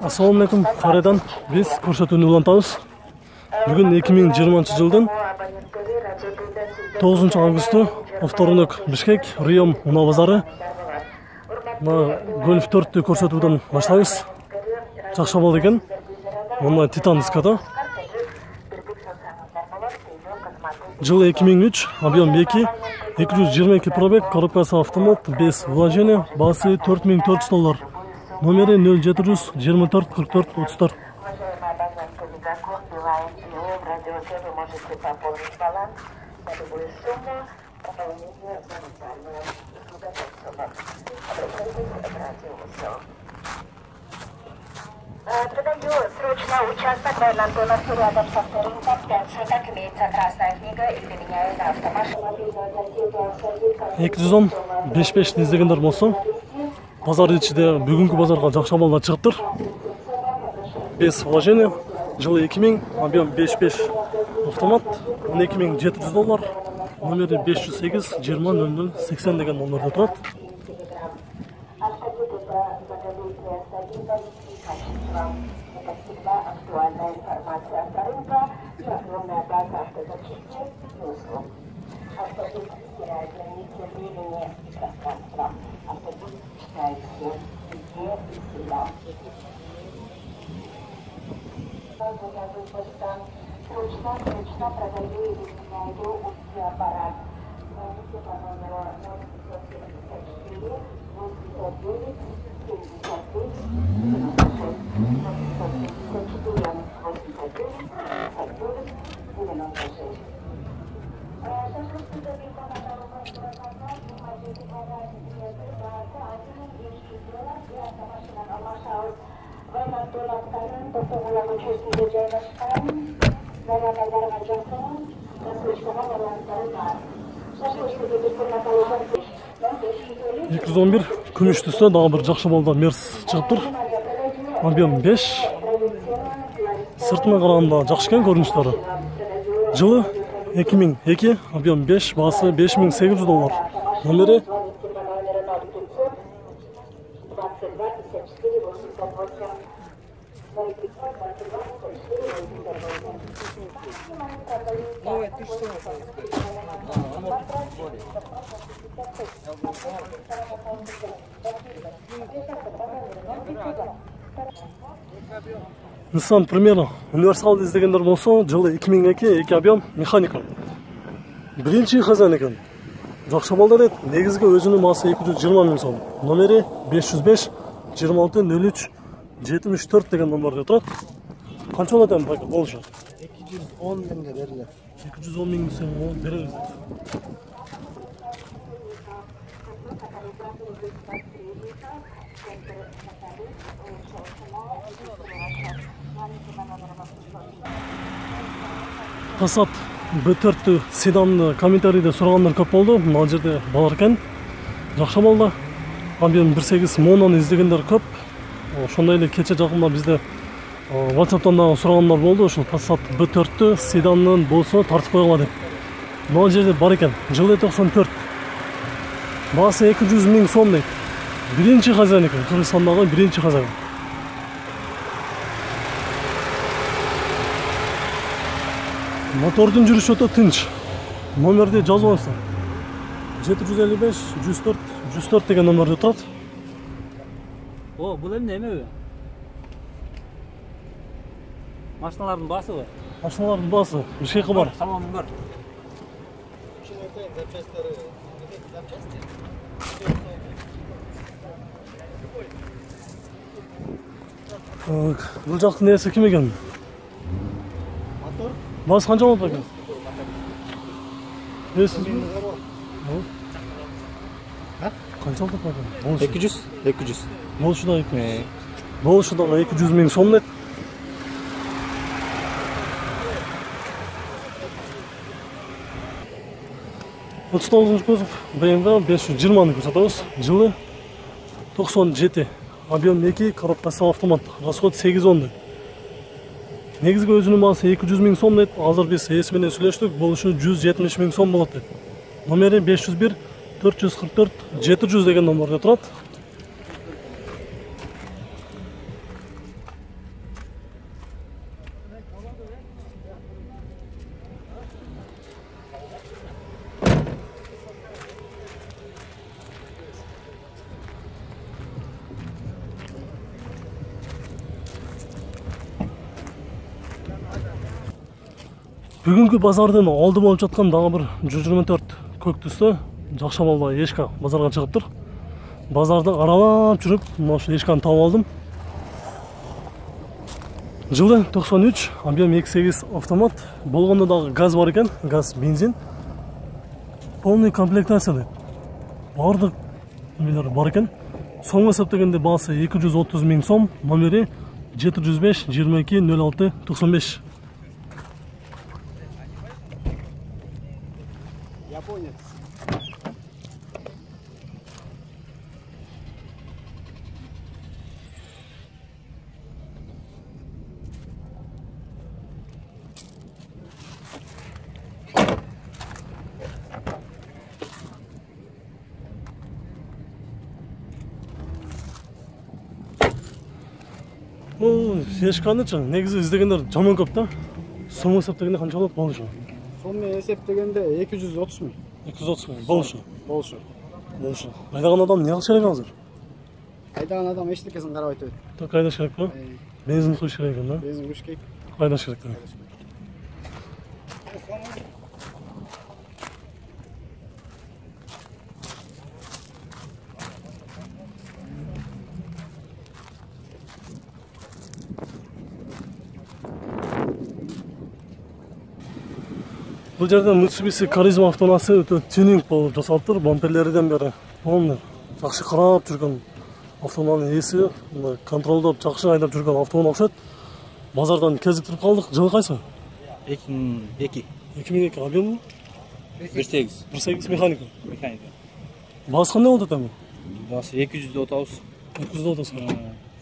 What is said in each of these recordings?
Assalamu alaikum, Qaredan biz ko'rsatuvni ulantamiz. Bugun 2020 жылдың 9 августы, вторник, Бишкек, Рийом, Уна базары. Гольф 4-ті көрсетуден баштайбыз. Жақсы болды екен. Мына Титан дискада. Жылы 2003, объем 2, 222 пробег, коробкасы автомат, без вложения, басы $4400. Номері 0724 44 34. Продаю срочно участок в Антоновке рядом со вторым ТАП 5 суток, имеется красная книга и применяю на автомашину. 210 5-5 іздегендер болса, базар ішінде бүгінгі базарға жақсы малдар шығып тұр. Без вложения, жылы 2000, объем 5-5 автомат, $12700, номері 508 20 00 80 деген номерде тұрады. Это всегда актуальная информация авторынка и огромная база автозачистки и услуг. Автобус стирает границы времени и пространства. Автобус читает все, везде и всегда. Срочно продаю или меняю узкий аппарат. Звоните по номеру 074 89 211 күміш түсі, дағы бір жақшы малдан мерс шығып тұр. Объем 5. Сыртына қарағанда жақсы екен көріністері. Жылы 2002, объем 5, басы $5800. Номері Nissan Primera универсал іздегендер болса, жылы 2002, 2 объем, механика. Бірінші хазан екен. Жақсы малдар еді, негізгі өзінің масы 220 мың сом. Номері 505 26 03 74 деген номерде тұрады. Қанша оладан байқа болшы? 210 мыңға берілер. 210 мың сен беріңіз. Passat B4 седанды комментарийде сұрағандар көп болды. Мына жерде бар екен. Жақсы болды. Объем 1.8 мононы іздегендер көп. Шондай эле кече жакында бизде WhatsApp'тан да сұрағандар болды. Ошол Passat B4 седанын болсо тартып койгула деп. Мына жерде бар екен. Жылы 94. Басы 200 мың сом дейт. Биринчи хозяин екен. Кыргызстандагы биринчи хозяин. Мотордун жүрүшү өтө тынч. Номерде жазып алсаң. 755 104 104 деген номерде турат. О, бул эми неме? Машиналардын басыбы? Машиналардын басы. Бишкекке бар. Салону бар. Бул жактын ээси ким экен? Басы қанша болды екен? Есізбі? Қанша болды екен? 200. Болшыда 200. Болшыдаға 200 мың сом деді. Отыз көзіп, BMW 520-ны көрсетеміз. Жылы 97. Объем 2, коробкасы автомат. Расход 8-10. Негізгі өзінің басы 200 мың сом дейді. Азыр біз есіменен сөйлештік. Бұл үшін 170 мың сом болады дейді. Номері 501 444 700 деген номерде тұрады. Бүгүнкү базардын алды болуп жаткан дагы бир 124 көк түстө жакшы малда эшка базарга чыгыптыр. Базарды аралап жүрүп, мына ушул эшканы таап алдым. Жылы 93, объем 2.8 автомат. Болгондо дагы газ бар экен, газ, бензин. Полный комплектация дейт. Бардык немелер бар экен. Соңго эсептегенде баасы 230 000 сом, номери 705 22 06 95. Японец. Эшканычы негизи издегендер жаман көп да. Соңго эсептегенде канча болот болушу? Сонун эсептегенде 230 000. 230 000 болушу. Болушу. Айдаган адам не кылыш керек азыр? Айдаган адам эчтекесин карабай өтөт. Ток айдаш керек го? Бензин куюш керек экен да? Бензин куюш керек. Айдаш керек да. Бұл жерде Mitsubishi Charisma автоунаасы өтө тюнинг болуп жасалыптыр. Бамперлерден бери полный жакшы карап жүргөн автоунаанын ээси, контролдоп жакшы айдап жүргөн автоунаа окшойт. Базардан кезиктирип калдык. Жылы кайсы? 2002. 2002 объем 1.8. 1.8 механика. Механика. Баасы кандай болот эми? Басы 230. 200 болот эсен.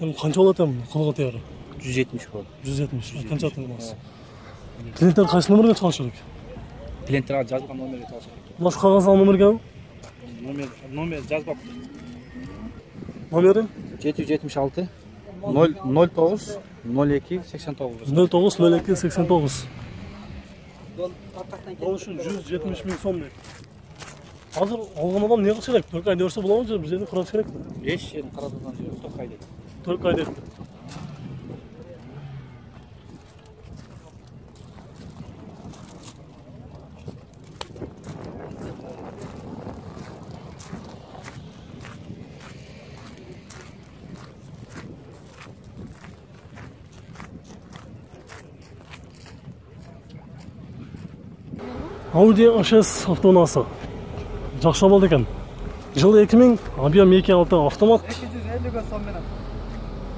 Эми канча болот эми колго тиери? 170 болот. 170. Канча атын баасы? Клиенттер кайсы номерге чалыш керек? Клиенттерге жазылган номерге чалыш керек. Мына ушу кагазга номерге? Номер жазбап. Номери? 776 09 02 89. 09 02 89. Ол үшін 170 000 сом дейт. Азыр алган адам не кылыш керек? 4 айда өрсө болобу же бизде караш керек? Еш жерин каратылган жери 4 айда. 4 айда. Audi A6 автоунаасы жакшы болду экен. Жылы 2000, объем 2.6 автомат. 250 сом менен.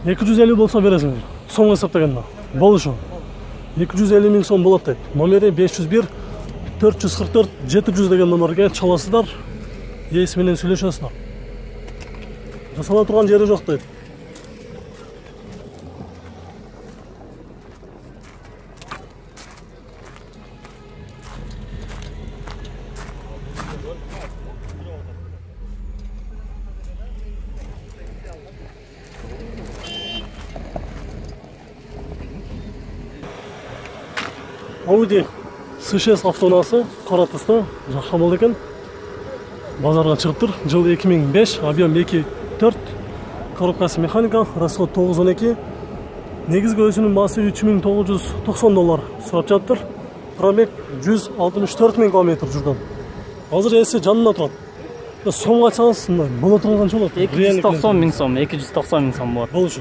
250 болса бересиң. Соңго эсептегенде. Болушу. 250 000 сом болот дейт. Номери 501 444 700 деген номерге чаласыздар. Ээси менен сүйлөшөсүздөр. Жасала турган жери жок дейт. Audi S6 автоунаасы кара түсті, жакшы болду экен. Базарга чыгыптыр. Жылы 2005, объем 2.4, коробкасы механика, расход 912. Негизги өзүнүн баасы $3990 сурап жатыр. Пробег 164 000 км жүргөн. Азыр ээси жанына турат. Сомго айтсаңыз, боло турган канча болот? 290 000 сом, 290 000 сом болот. Болушу.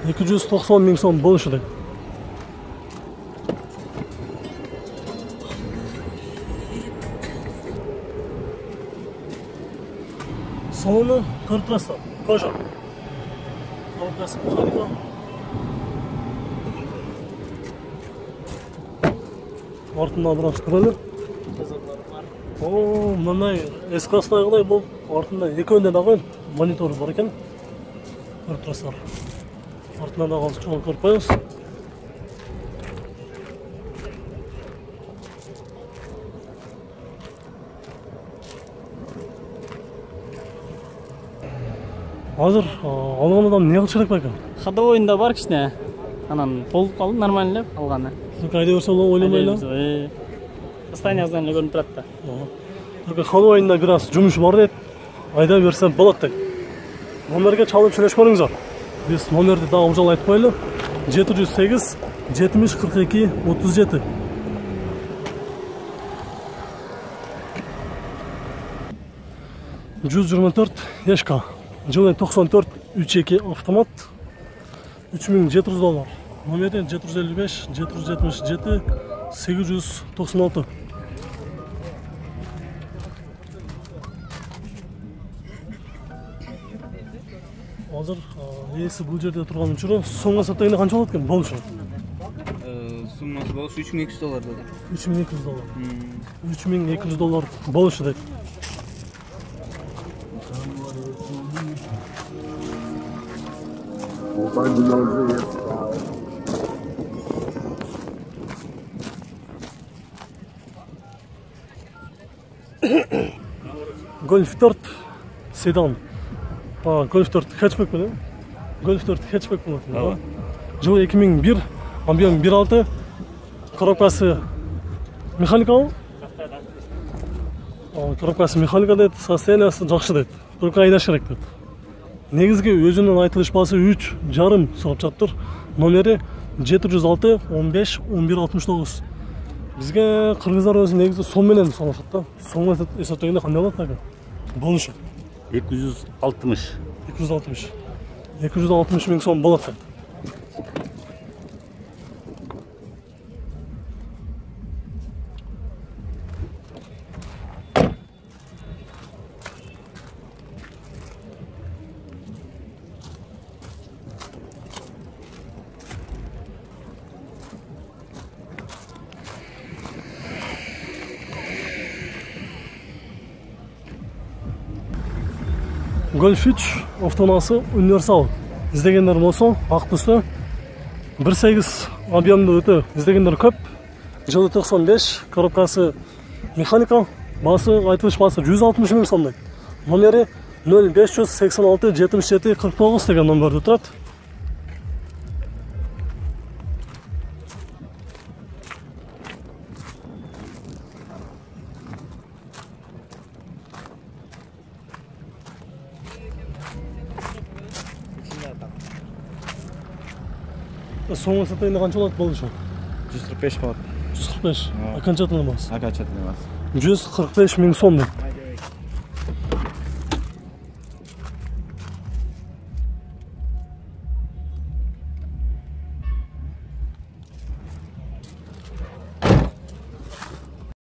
290 000 сом болушу дейт. Салоны көрүп турасыздар. Кожа. Коробкасы механика. Артында бираз көрөлү. Мындай S-класстагыдай болуп, артында экөөндө дагы монитор бар экен. Көрүп турасыздар. Артында дагы азыр чоң көрүп коебуз. Азыр алган адам не кылыш керек бекен? Ходовойында бар кичине. Анан болуп калды, нормально алганы. Айда өрсө болобу ойлобой эле. Состоянияңыздан эле көрүнүп турат да. Только ходовойында бир аз жумуш бар дейт. Айда берсем болот дейт. Номерге чалып сүйлөшмөңүздөр. Биз номерди дагы ужал айтып коелу. 708 70 42 37. 124 ешк, жылы 94 32 автомат, $3700. Номері 755 777 896. Азыр ээси бул жерде турган учуру сомго эсептегенде канча болот экен болушу? Суммасы болушу $3200 dedi. $3200. $3200 болушу дейт. Golf 4 sedan. Golf 4 hatchback mi? Golf 4 hatchback mi? Жылы 2001, объем 1.6, коробкасы механикал. Коробкасы механика дейт, состояниясы жакшы дейт. Только айдаш керек дейт. Негизги өзүнүн айтылыш баасы 3,5 сурап жатыр. Номери 706 15 11 69. Бизге кыргыздар өзү негизи сом менен салышат да. Сомго эсептегенде кандай болот экен? Болушу 260. 260 миң сом болот дейт. Golf 3 автоунаасы универсал. İzlegенler болсо, ак түстө 1.8 объемдуу өтө издегендер көп. Жылы 95, коробкасы механика, баасы айтылыш баасы 160 миң сом дейт. Номери 0586 77 49 деген номерде турат. Соңғы сатайында қанша болады болушы? 145 болады. 145. Қанша тыңламас? Окончательный вас. 145 миң сом дейді.